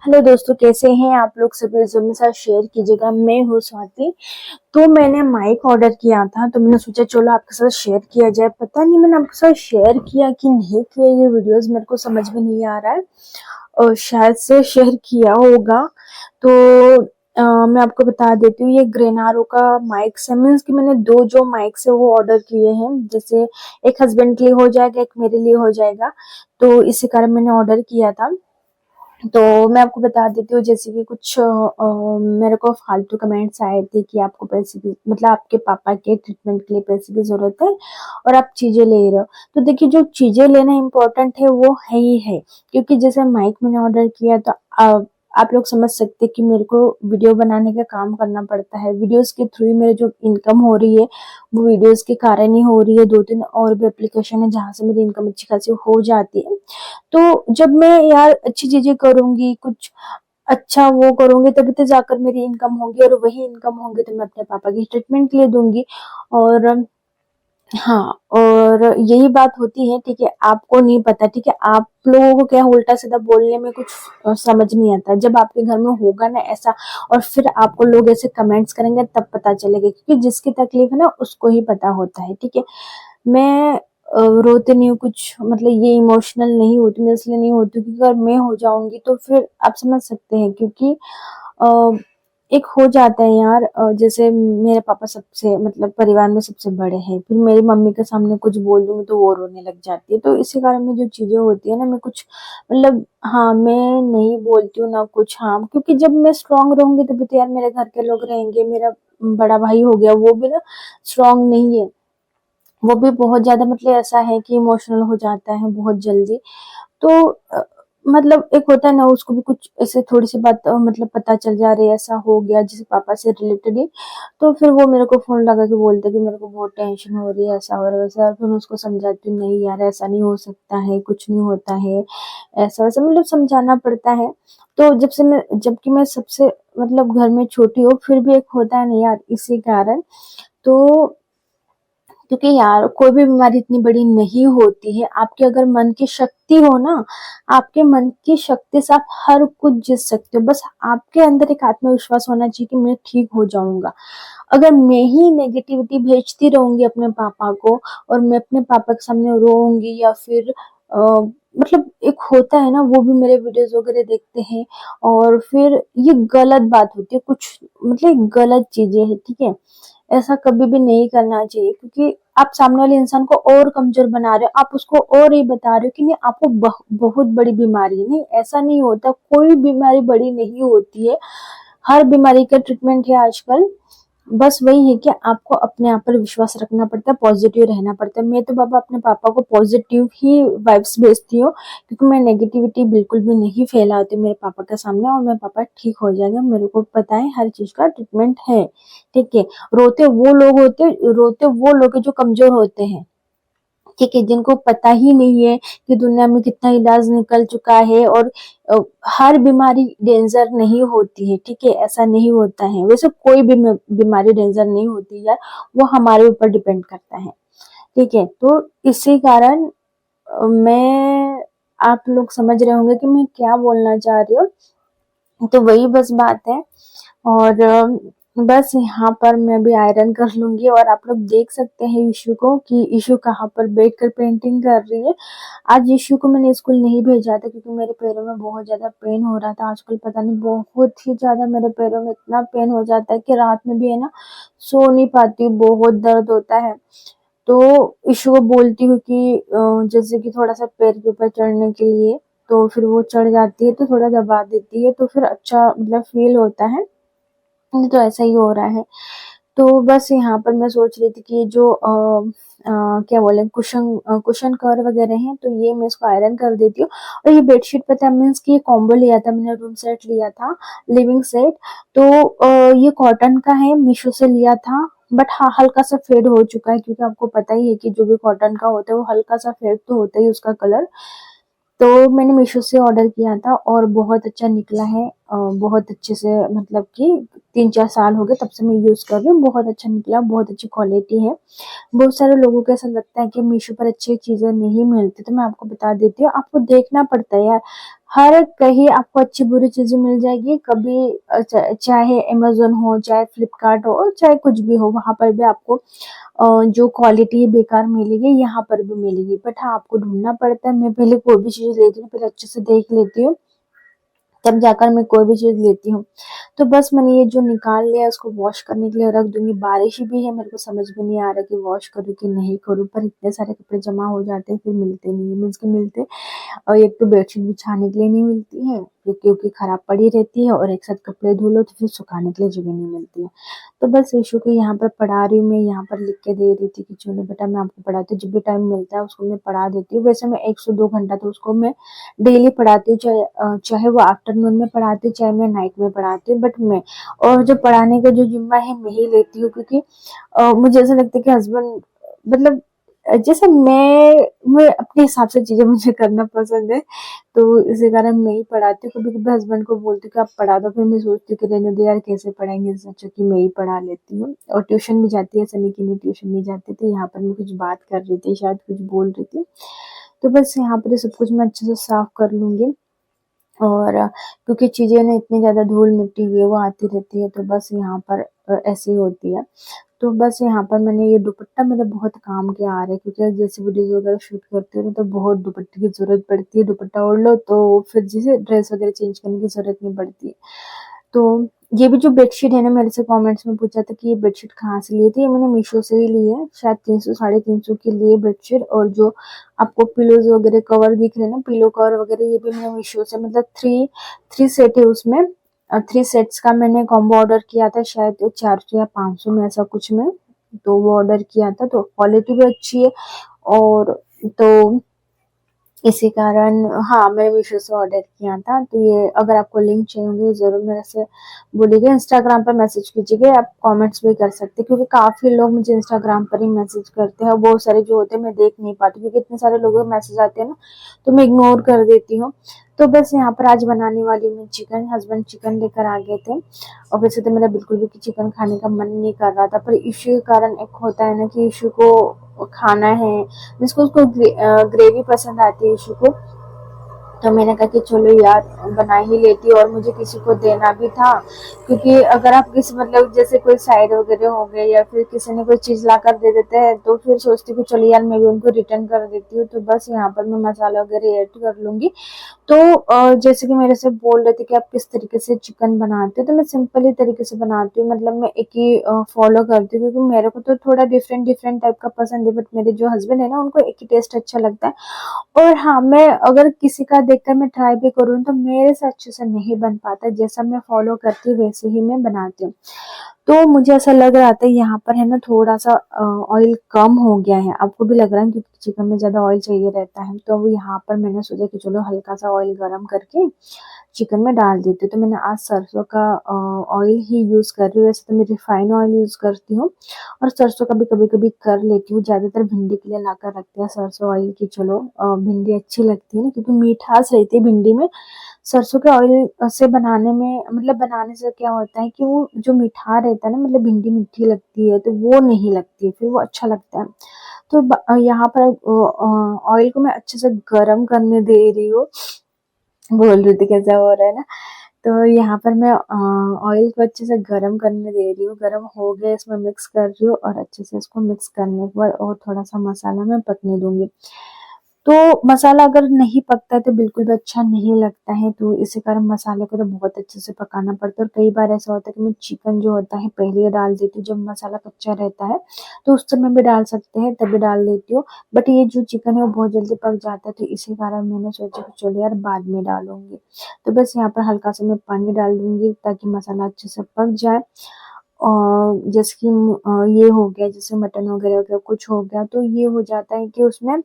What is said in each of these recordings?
Hello दोस्तों, कैसे हैं आप लोग? सभी जो मेरे साथ शेयर कीजिएगा। मैं हूँ स्वाति। तो मैंने माइक ऑर्डर किया था, तो मैंने सोचा चलो आपके साथ शेयर किया जाए। पता नहीं मैंने आपके साथ शेयर किया कि नहीं किया, ये वीडियोस मेरे को समझ में नहीं आ रहा है। और शायद से शेयर किया होगा। तो मैं आपको बता देती हूँ, ये ग्रेनारो का माइक्स है। मीन्स कि मैंने दो जो माइक्स है वो ऑर्डर किए हैं। जैसे एक हस्बैंड के लिए हो जाएगा, एक मेरे लिए हो जाएगा। तो इसी कारण मैंने ऑर्डर किया था। तो मैं आपको बता देती हूँ, जैसे कि कुछ मेरे को फालतू कमेंट्स आए थे कि आपको पैसे की, मतलब आपके पापा के ट्रीटमेंट के लिए पैसे की जरूरत है और आप चीजें ले रहे हो। तो देखिए, जो चीजें लेना इम्पोर्टेंट है वो है ही है। क्योंकि जैसे माइक मैंने ऑर्डर किया, तो आप लोग समझ सकते हैं कि मेरे को वीडियो बनाने का काम करना पड़ता है। वीडियोस के थ्रू ही मेरे जो इनकम हो रही है वो वीडियोस के कारण ही हो रही है। 2-3 और भी एप्लीकेशन है जहाँ से मेरी इनकम अच्छी खासी हो जाती है। तो जब मैं यार अच्छी चीजें करूंगी, कुछ अच्छा वो करूंगी, तभी तो जाकर मेरी इनकम होगी, और वही इनकम होगी तो मैं अपने पापा की ट्रीटमेंट के लिए दूंगी। और हाँ, और यही बात होती है। ठीक है, आपको नहीं पता, ठीक है, आप लोगों को क्या उल्टा सीधा बोलने में कुछ समझ नहीं आता। जब आपके घर में होगा ना ऐसा, और फिर आपको लोग ऐसे कमेंट्स करेंगे, तब पता चलेगा। क्योंकि जिसकी तकलीफ है ना उसको ही पता होता है। ठीक है, मैं रोती नहीं हूँ कुछ, मतलब ये इमोशनल नहीं होती मैं, इसलिए नहीं होती क्योंकि अगर मैं हो जाऊंगी तो फिर आप समझ सकते हैं। क्योंकि अ, एक हो जाता है यार, जैसे मेरे पापा सबसे, मतलब परिवार में सबसे बड़े हैं, फिर मेरी मम्मी के सामने कुछ बोल दूंगी तो वो रोने लग जाती है। तो इसी कारण में जो चीजें होती है ना, मैं कुछ, मतलब हाँ, मैं नहीं बोलती हूँ ना कुछ। हाँ, क्योंकि जब मैं स्ट्रांग रहूंगी तभी तो यार मेरे घर के लोग रहेंगे। मेरा बड़ा भाई हो गया, वो भी ना स्ट्रांग नहीं है। वो भी बहुत ज्यादा, मतलब ऐसा है कि इमोशनल हो जाता है बहुत जल्दी। तो मतलब एक होता है ना, उसको भी कुछ ऐसे थोड़ी सी बात मतलब पता चल जा रही है, ऐसा हो गया जैसे पापा से रिलेटेड ही। तो फिर वो मेरे को फोन लगा के बोलते कि मेरे को बहुत टेंशन हो रही है, ऐसा हो रहा है वैसा। फिर मैं उसको समझाती हूँ, नहीं यार ऐसा नहीं हो सकता है, कुछ नहीं होता है ऐसा वैसा, मतलब समझाना पड़ता है। तो जबकि मैं सबसे, मतलब घर में छोटी हूँ, फिर भी एक होता है ना यार, इसी कारण। तो क्योंकि यार कोई भी बीमारी इतनी बड़ी नहीं होती है। आपके अगर मन की शक्ति हो ना, आपके मन की शक्ति से आप हर कुछ जीत सकते हो। बस आपके अंदर एक आत्मविश्वास होना चाहिए कि मैं ठीक हो जाऊंगा। अगर मैं ही नेगेटिविटी भेजती रहूंगी अपने पापा को, और मैं अपने पापा के सामने रोऊंगी, या फिर मतलब एक होता है ना, वो भी मेरे वीडियोस वगैरह देखते हैं, और फिर ये गलत बात होती है कुछ, मतलब गलत चीजें है। ठीक है, ऐसा कभी भी नहीं करना चाहिए। क्योंकि आप सामने वाले इंसान को और कमजोर बना रहे हो, आप उसको और ये बता रहे हो कि नहीं आपको बहुत बड़ी बीमारी है। नहीं, ऐसा नहीं होता, कोई बीमारी बड़ी नहीं होती है। हर बीमारी का ट्रीटमेंट है आजकल। बस वही है कि आपको अपने आप पर विश्वास रखना पड़ता है, पॉजिटिव रहना पड़ता है। मैं तो बाबा अपने पापा को पॉजिटिव ही वाइब्स भेजती हूँ, क्योंकि मैं नेगेटिविटी बिल्कुल भी नहीं फैलाती मेरे पापा के सामने। और मेरे पापा ठीक हो जाएंगे, मेरे को पता है हर चीज का ट्रीटमेंट है। ठीक है, रोते वो लोग हैं जो कमजोर होते हैं। ठीक है, जिनको पता ही नहीं है कि दुनिया में कितना इलाज निकल चुका है, और अ, हर बीमारी डेंजर नहीं होती है। ठीक है, ऐसा नहीं होता है। वैसे कोई भी बीमारी डेंजर नहीं होती यार, वो हमारे ऊपर डिपेंड करता है। ठीक है, तो इसी कारण मैं, आप लोग समझ रहे होंगे कि मैं क्या बोलना चाह रही हूँ। तो वही बस बात है। और बस यहाँ पर मैं भी आयरन कर लूंगी, और आप लोग देख सकते हैं इशू को कि इशू कहाँ पर बैठकर पेंटिंग कर रही है। आज इशू को मैंने स्कूल नहीं भेजा था क्योंकि मेरे पैरों में बहुत ज्यादा पेन हो रहा था। आजकल पता नहीं, बहुत ही ज्यादा मेरे पैरों में इतना पेन हो जाता है कि रात में भी है ना सो नहीं पाती हूँ, बहुत दर्द होता है। तो इशू को बोलती हूँ कि जैसे कि थोड़ा सा पैर के ऊपर चढ़ने के लिए, तो फिर वो चढ़ जाती है, तो थोड़ा दबा देती है, तो फिर अच्छा मतलब फील होता है। तो ऐसा ही हो रहा है। तो बस यहाँ पर मैं सोच रही थी कि ये जो क्या बोले, कुशन कुशन कवर वगैरह हैं, तो ये मैं इसको आयरन कर देती हूँ। और ये बेडशीट पता है, मीन्स कि ये कॉम्बो लिया था मैंने, रूम सेट लिया था, लिविंग सेट। तो ये कॉटन का है, मीशो से लिया था। बट हाँ, हल्का सा फेड हो चुका है, क्योंकि आपको पता ही है कि जो भी कॉटन का होता है वो हल्का सा फेड तो होता ही उसका कलर। तो मैंने मीशो से ऑर्डर किया था और बहुत अच्छा निकला है। बहुत अच्छे से, मतलब कि 3-4 साल हो गए तब से मैं यूज़ कर रही हूँ। बहुत अच्छा निकला, बहुत अच्छी क्वालिटी है। बहुत सारे लोगों को ऐसा लगता है कि मीशो पर अच्छी चीज़ें नहीं मिलती, तो मैं आपको बता देती हूँ, आपको देखना पड़ता है यार। हर कहीं आपको अच्छी बुरी चीज़ें मिल जाएगी, कभी चाहे अमेज़न हो, चाहे फ्लिपकार्ट हो, चाहे कुछ भी हो, वहाँ पर भी आपको जो क्वालिटी बेकार मिलेगी, यहाँ पर भी मिलेगी। बट हाँ, आपको ढूँढना पड़ता है। मैं पहले कोई भी चीज़ लेती हूँ, पहले अच्छे से देख लेती हूँ, तब जाकर मैं कोई भी चीज़ लेती हूँ। तो बस मैंने ये जो निकाल लिया उसको वॉश करने के लिए रख दूँगी। बारिश भी है, मेरे को समझ में नहीं आ रहा कि वॉश करूँ कि नहीं करूँ, पर इतने सारे कपड़े जमा हो जाते हैं, फिर मिलते नहीं है, मीन्स के मिलते। और एक तो बेडशीट बिछाने के लिए नहीं मिलती है, क्योंकि खराब पड़ी रहती है, और एक साथ कपड़े धो लो तो फिर सुखाने के लिए जगह नहीं मिलती है। तो बस इशू को यहाँ पर पढ़ा रही हूँ, मैं यहाँ पर लिख के दे रही थी कि चलो बेटा मैं आपको पढ़ाती हूँ, जब भी टाइम मिलता है उसको मैं पढ़ा देती हूँ। वैसे मैं 1 से 2 घंटा तो उसको मैं डेली पढ़ाती हूँ, चाहे वो आफ्टरनून में पढ़ाती हूँ, चाहे मैं नाइट में पढ़ाती हूँ, बट मैं, और जो पढ़ाने का जो जिम्मा है मैं ही लेती हूँ, क्योंकि मुझे ऐसा लगता है कि हस्बैंड, मतलब जैसे मैं अपने हिसाब से चीजें मुझे करना पसंद है, तो इसी कारण मैं ही पढ़ाती हूँ। कभी कभी हस्बैंड को बोलती हूँ कि आप पढ़ा दो, फिर मैं सोचती हूँ कि रहने दो यार, कैसे पढ़ाएंगे, इससे अच्छा कि मैं ही पढ़ा लेती हूँ। और ट्यूशन भी जाती है, ऐसा नहीं कि नहीं ट्यूशन नहीं जाती थी। यहाँ पर मैं कुछ बात कर रही थी, शायद कुछ बोल रही थी, तो बस यहाँ पर ये सब कुछ मैं अच्छे से साफ कर लूंगी। और क्योंकि चीजें ना इतनी ज्यादा धूल मिट्टी ये वो आती रहती है, तो बस यहाँ पर ऐसी होती है। तो बस यहाँ पर मैंने ये दुपट्टा मेरे बहुत काम के आ रहा है, क्योंकि जैसे वीडियोस वगैरह शूट करती हूँ ना, तो बहुत दुपट्टे की जरूरत पड़ती है। दुपट्टा ओढ़ लो तो फिर जैसे ड्रेस वगैरह चेंज करने की जरूरत नहीं पड़ती है। तो ये भी जो बेडशीट है ना, मेरे से कमेंट्स में पूछा था कि ये बेडशीट कहाँ से ली थी, ये मैंने मीशो से ही ली है। शायद 300 350 की लिए बेडशीट। और जो आपको पिलोज वगैरह कवर दिख रहे हैं ना, पिलो कवर वगैरह, ये भी मैंने मीशो से, मतलब थ्री थ्री सेट है उसमें। 3 सेट्स का मैंने कॉम्बो ऑर्डर किया था, शायद 400 या 500 में, ऐसा कुछ में। तो वो ऑर्डर किया था, तो क्वालिटी भी अच्छी है। और तो इसी कारण हाँ, मैं मीशो से ऑर्डर किया था। तो ये अगर आपको लिंक चाहिए होगी तो ज़रूर मेरे से बोलिएगा, इंस्टाग्राम पर मैसेज कीजिएगा, आप कमेंट्स भी कर सकते हैं, क्योंकि काफ़ी लोग मुझे इंस्टाग्राम पर ही मैसेज करते हैं, और बहुत सारे जो होते हैं मैं देख नहीं पाती, क्योंकि इतने सारे लोगों के मैसेज आते हैं ना, तो मैं इग्नोर कर देती हूँ। तो बस यहाँ पर आज बनाने वाली हूँ मैं चिकन। हस्बैंड चिकन लेकर आ गए थे, और वैसे तो मेरा बिल्कुल भी चिकन खाने का मन नहीं कर रहा था, पर इशू के कारण एक होता है ना कि इशू को खाना है, जिसको उसको ग्रेवी पसंद आती है इशू को। तो मैंने कहा कि चलो यार बना ही लेती, और मुझे किसी को देना भी था, क्योंकि अगर आप किसी, मतलब जैसे कोई साइड वगैरह हो गए, या फिर किसी ने कोई चीज ला कर दे देते हैं, तो फिर सोचती हूँ कि चलो यार मैं भी उनको रिटर्न कर देती हूँ। तो बस यहाँ पर मैं मसाला वगैरह ऐड कर लूंगी। तो जैसे कि मेरे से बोल रहे थे कि आप किस तरीके से चिकन बनाते हो, तो मैं सिंपल ही तरीके से बनाती हूँ, मतलब मैं एक ही फॉलो करती हूँ, क्योंकि मेरे को तो थोड़ा डिफरेंट डिफरेंट टाइप का पसंद है, बट मेरे जो हस्बैंड है ना, उनको एक ही टेस्ट अच्छा लगता है। और हाँ, मैं अगर किसी का देखकर मैं ट्राई भी करूँ तो मेरे से अच्छे से नहीं बन पाता, जैसा मैं फॉलो करती हूँ वैसे ही मैं बनाती हूँ। तो मुझे ऐसा लग रहा था यहाँ पर है ना, थोड़ा सा ऑयल कम हो गया है, आपको भी लग रहा है, क्योंकि चिकन में ज्यादा ऑयल चाहिए रहता है। तो यहाँ पर मैंने सोचा कि चलो हल्का सा ऑयल गरम करके चिकन में डाल देती हूँ। तो मैंने आज सरसों का ऑयल ही यूज कर रही हूँ, वैसे तो मैं रिफाइन ऑयल यूज करती हूँ, और सरसों का भी कभी कभी कर लेती हूँ। ज्यादातर भिंडी के लिए ला कर रखते हैं सरसों ऑयल की, चलो भिंडी अच्छी लगती है ना, क्योंकि मीठास रहती है भिंडी में। सरसों के ऑयल से बनाने में, मतलब बनाने से क्या होता है कि वो जो मीठा रहता है ना, मतलब भिंडी मीठी लगती है, तो वो नहीं लगती है, फिर वो अच्छा लगता है। तो यहाँ पर ऑयल को मैं अच्छे से गरम करने दे रही हूँ। बोल रही थी कैसा हो रहा है ना। तो यहाँ पर मैं ऑयल को अच्छे से गरम करने दे रही हूँ, गरम हो गया, इसमें मिक्स कर रही हूँ, और अच्छे से इसको मिक्स करने के बाद और थोड़ा सा मसाला मैं पकने दूंगी। तो मसाला अगर नहीं पकता है तो बिल्कुल भी अच्छा नहीं लगता है, तो इसी कारण मसाले को तो बहुत अच्छे से पकाना पड़ता है। और कई बार ऐसा होता है कि मैं चिकन जो होता है पहले डाल देती हूँ, जब मसाला कच्चा रहता है, तो उस समय भी डाल सकते हैं, तभी डाल देती हूँ। बट ये जो चिकन है वो बहुत जल्दी पक जाता है, तो इसी कारण मैंने सोचा कि चलो यार बाद में डालूंगी। तो बस यहाँ पर हल्का सा मैं पानी डाल दूंगी, ताकि मसाला अच्छे से पक जाए। और जैसे कि ये हो गया, जैसे मटन वगैरह हो गया, कुछ हो गया, तो ये हो जाता है कि उसमें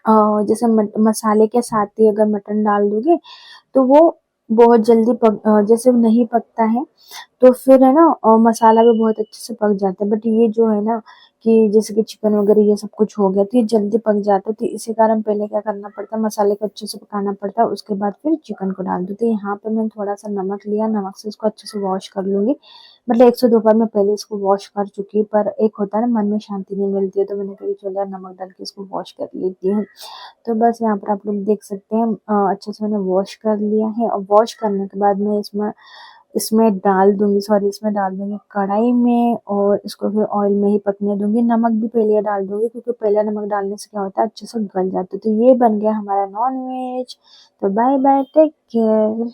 जैसे मसाले के साथ ही अगर मटन डाल दोगे तो वो बहुत जल्दी जैसे नहीं पकता है, तो फिर है ना, मसाला भी बहुत अच्छे से पक जाता है। बट ये जो है ना, कि जैसे कि चिकन वगैरह ये सब कुछ हो गया तो ये जल्दी पक जाता है, तो इसी कारण पहले क्या करना पड़ता है, मसाले को अच्छे से पकाना पड़ता है, उसके बाद फिर चिकन को डाल दो। तो यहाँ पे मैंने थोड़ा सा नमक लिया, नमक से इसको अच्छे से वॉश कर लूंगी। मतलब 1 से 2 बार मैं पहले इसको वॉश कर चुकी, पर एक होता है ना मन में शांति नहीं मिलती है, तो मैंने कहा चलो यार नमक डाल के इसको वॉश कर लेती हूँ। तो बस यहाँ पर आप लोग देख सकते हैं अच्छे से मैंने वॉश कर लिया है, और वॉश करने के बाद मैं इसमें इसमें डाल दूंगी, सॉरी इसमें डाल दूंगी कढ़ाई में, और इसको फिर ऑयल में ही पकने दूंगी। नमक भी पहले डाल दूंगी, क्योंकि पहले नमक डालने से क्या होता है अच्छे से गल जाता है। तो ये बन गया हमारा नॉन वेज। तो बाय बाय, टेक केयर।